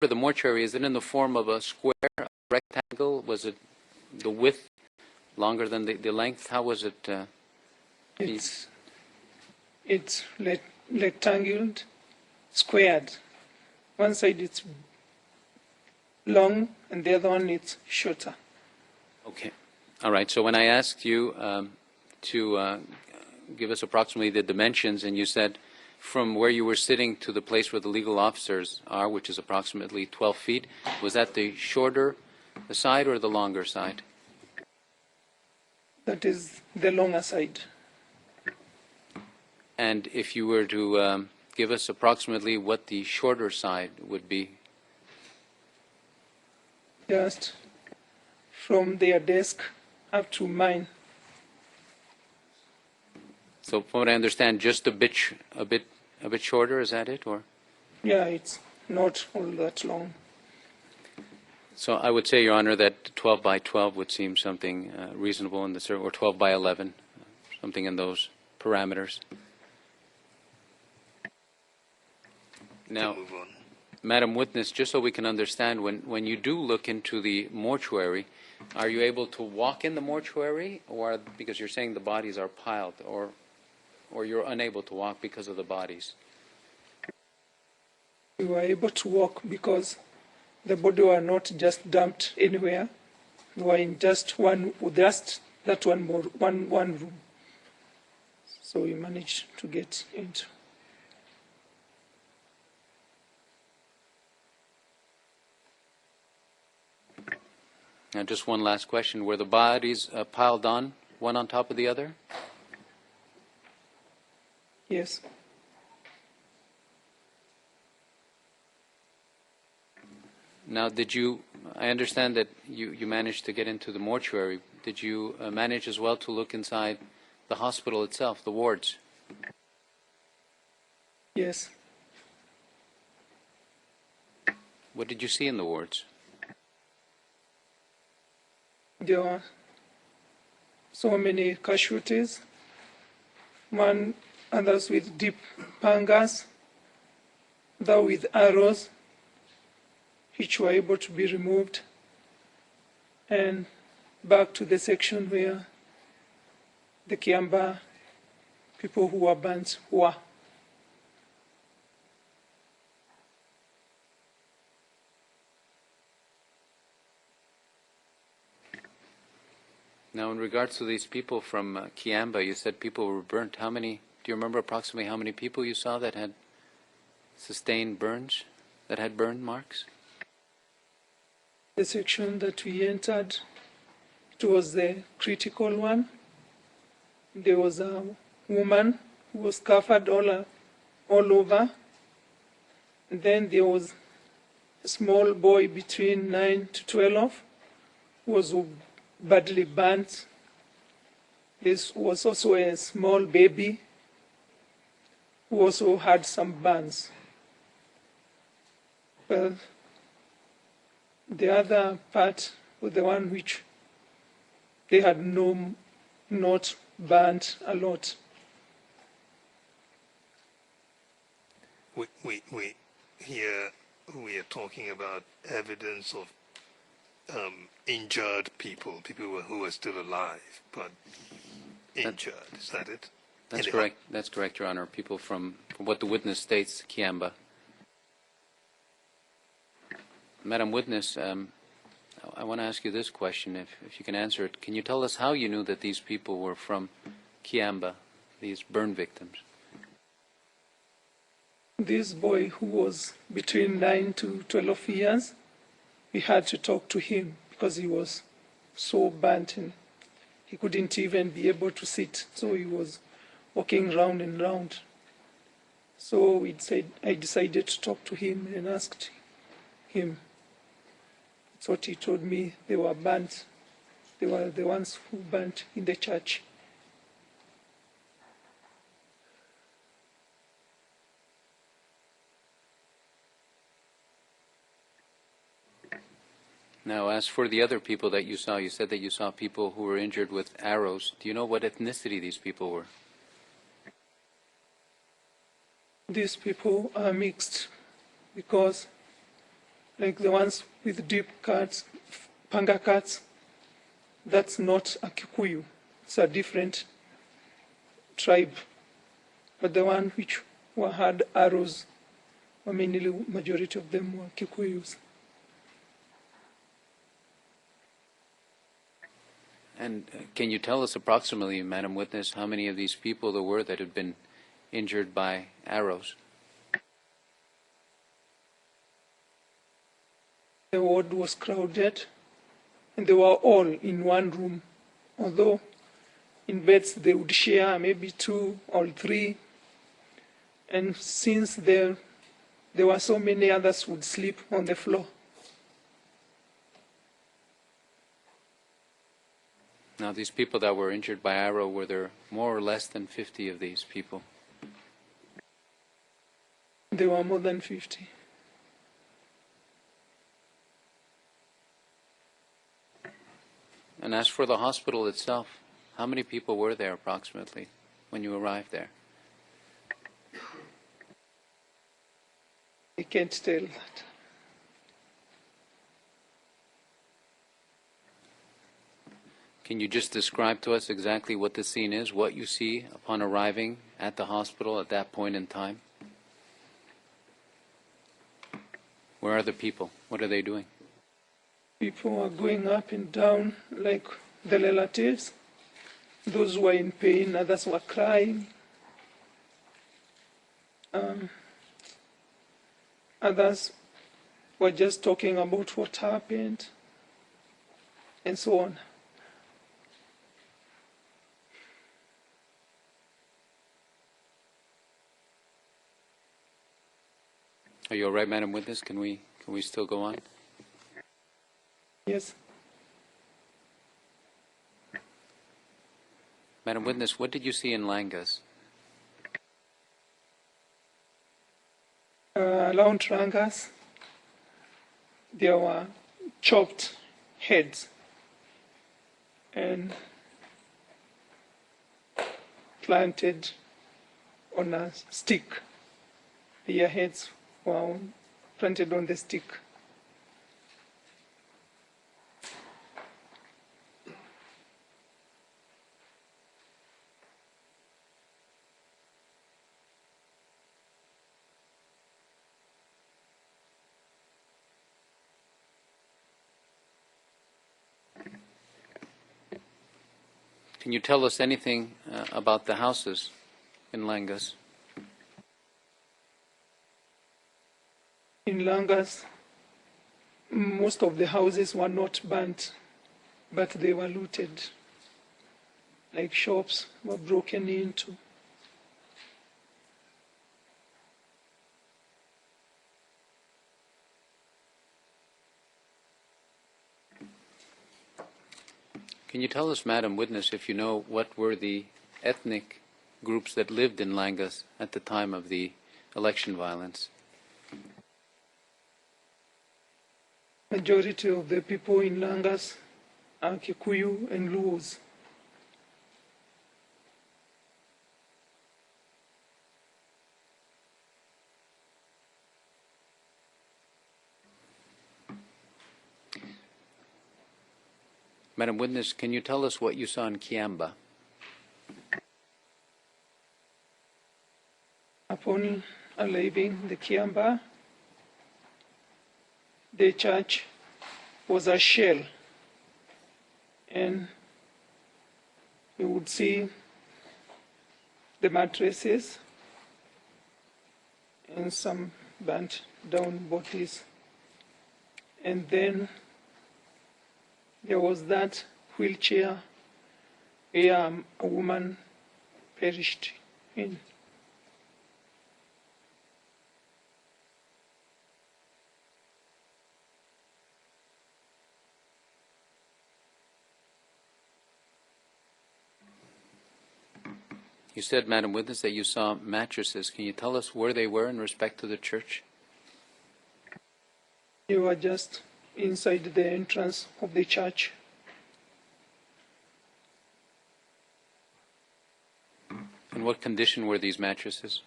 the mortuary, is it in the form of a square, a rectangle? Was it the width longer than the length? How was it? It's rectangular, squared. One side it's long and the other one it's shorter. Okay. All right. So when I asked you to give us approximately the dimensions, and you said from where you were sitting to the place where the legal officers are, which is approximately 12 feet, was that the shorter side or the longer side? That is the longer side. And if you were to give us approximately what the shorter side would be? Just from their desk up to mine. So from what I understand, just a bit shorter, is that it, or? Yeah, it's not all that long. So I would say, Your Honor, that 12 by 12 would seem something reasonable in the or 12 by 11, something in those parameters. Now, Madam Witness, just so we can understand, when you do look into the mortuary, are you able to walk in the mortuary, or because you're saying the bodies are piled, or you're unable to walk because of the bodies? We were able to walk because the body were not just dumped anywhere. We were in just that one room. So we managed to get into. And just one last question. Were the bodies piled on, one on top of the other? Yes. Now, I understand that you managed to get into the mortuary. Did you manage as well to look inside the hospital itself, the wards? Yes. What did you see in the wards? There were so many casualties, others with deep pangas, others with arrows, which were able to be removed, and back to the section where the Kiamba people who were burnt were. Now, in regards to these people from Kiamba, you said people were burnt. How many, do you remember approximately how many people you saw that had sustained burns, that had burn marks? The section that we entered, it was the critical one. There was a woman who was covered all over. And then there was a small boy between 9 to 12 who was badly burnt. This was also a small baby who also had some burns. Well, the other part was the one which they had not burnt a lot. Here we are talking about evidence of injured people who are still alive, but injured. Is that it? That's correct. That's correct, Your Honor. People from what the witness states, Kiamba. Madam Witness, I want to ask you this question, if you can answer it. Can you tell us how you knew that these people were from Kiamba, these burn victims? This boy who was between 9 to 12 years, we had to talk to him because he was so burnt and he couldn't even be able to sit. So he was walking round and round. So I decided to talk to him and asked him. That's what he told me. They were burnt. They were the ones who burnt in the church. Now, as for the other people that you saw, you said that you saw people who were injured with arrows. Do you know what ethnicity these people were? These people are mixed because like the ones with deep cuts, panga cuts, that's not a Kikuyu. It's a different tribe. But the one which had arrows, mainly majority of them were Kikuyus. And can you tell us approximately, Madam Witness, how many of these people there were that had been injured by arrows? The ward was crowded, and they were all in one room, although in beds they would share maybe 2 or 3. And since there were so many, others would sleep on the floor. Now, these people that were injured by arrow, were there more or less than 50 of these people? There were more than 50. And as for the hospital itself, how many people were there approximately when you arrived there? I can't tell that. Can you just describe to us exactly what the scene is, what you see upon arriving at the hospital at that point in time? Where are the people? What are they doing? People are going up and down like the relatives. Those were in pain, others were crying. Others were just talking about what happened, and so on. Are you all right, Madam Witness? Can we still go on? Yes. Madam Witness, what did you see in Langas? Around Rangas, there were chopped heads and planted on a stick. Their heads were planted on the stick. Can you tell us anything about the houses in Langas? In Langas, most of the houses were not burnt, but they were looted. Like shops were broken into. Can you tell us, Madam Witness, if you know what were the ethnic groups that lived in Langas at the time of the election violence? Majority of the people in Langas are Kikuyu and Luos. Madam Witness, can you tell us what you saw in Kiamba? Upon leaving the Kiamba, the church was a shell, and you would see the mattresses and some burnt down bodies. And then there was that wheelchair where a woman perished in. You said, Madam Witness, that you saw mattresses. Can you tell us where they were in respect to the church? They were just inside the entrance of the church. In what condition were these mattresses?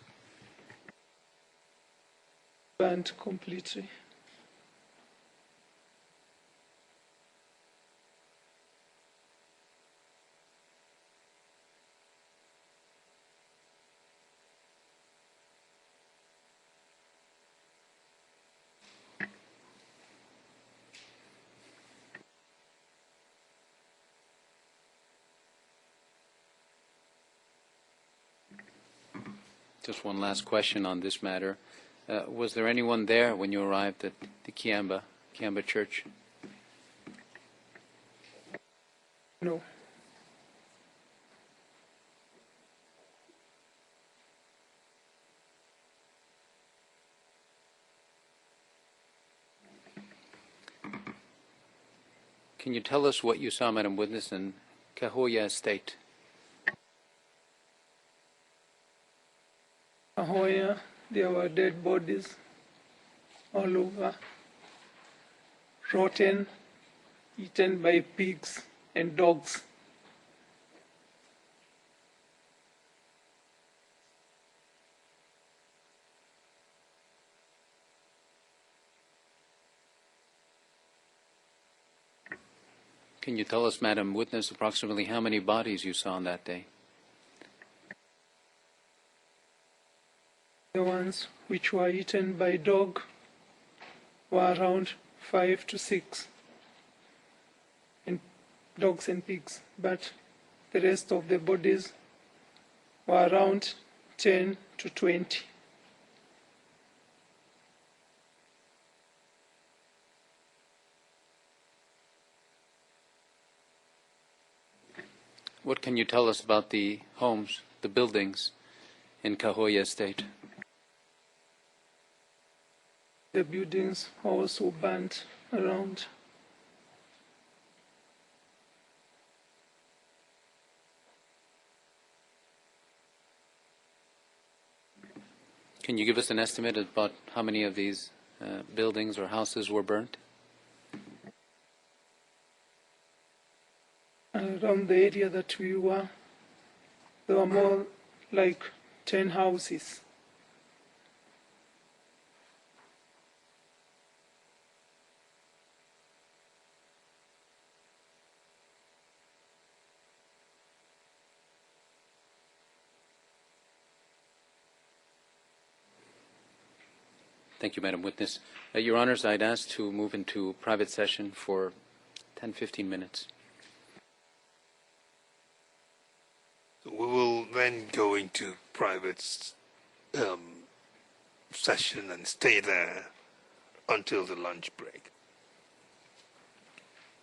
Burnt completely. Just one last question on this matter. Was there anyone there when you arrived at the Kiamba Church? No. Can you tell us what you saw, Madam Witness, in KenyaMOJA Estate? Ahoya, there were dead bodies all over, rotten, eaten by pigs and dogs. Can you tell us, Madam Witness, approximately how many bodies you saw on that day? The ones which were eaten by dog were around 5 to 6, and dogs and pigs, but the rest of the bodies were around 10 to 20. What can you tell us about the homes, the buildings in KenyaMOJA Estate? The buildings also burnt around. Can you give us an estimate about how many of these buildings or houses were burnt? Around the area that we were, there were more like 10 houses. Thank you, Madam Witness. Your Honors, I'd ask to move into private session for 10-15 minutes. We will then go into private session and stay there until the lunch break,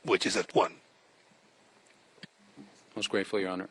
which is at 1. Most grateful, Your Honor.